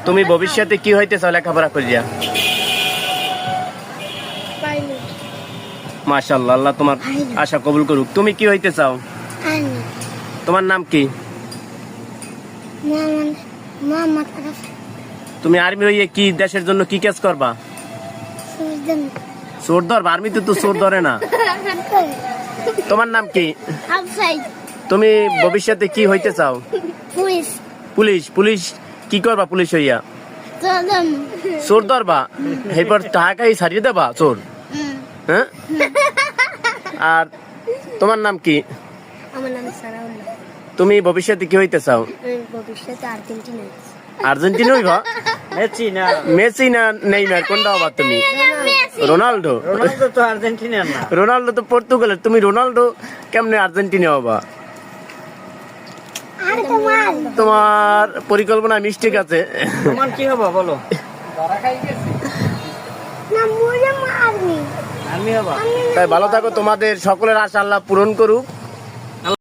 তুমি ভবিষ্যতে কি হইতে চাও লেখাপড়া করিয়া? মাশাআল্লাহ, আল্লাহ তোমার আশা কবুল করুক। তুমি কি হইতে চাও? তোমার নাম কি? তুমি আর্মি হইয়ে কি দেশের জন্য কি কাজ করবা? চোর ধরবা? আর্মিতে তো চোর ধরে না। তোমার নাম কি? তুমি ভবিষ্যতে কি হইতে চাও? পুলিশ। পুলিশ কি করবা পুলিশ হইয়া? চোর ধরবা, এরপর টাকাই ছাড়িয়ে দেবা চোর? হ্যাঁ। আর তোমার নাম কি? আমার নাম সারাউল্লাহ। তুমি ভবিষ্যতে কি হইতে চাও? ভবিষ্যতে আর্জেন্টিনা। আর্জেন্টিনা হইবা? মেসি না নেইমার, কোনটা হবা তুমি? রোনাল্ডো? রোনালদো তো আর্জেন্টিনার না। রোনাল্ডো তো পর্তুগালের, তুমি রোনাল্ডো কেমনে আর্জেন্টিনা হবা? তোমার পরিকল্পনা মিস্টেক আছে। তোমার কি হবা বলো? আমি হবা। তাই ভালো থাকো, তোমাদের সকলের আশা আল্লাহ পূরণ করুক।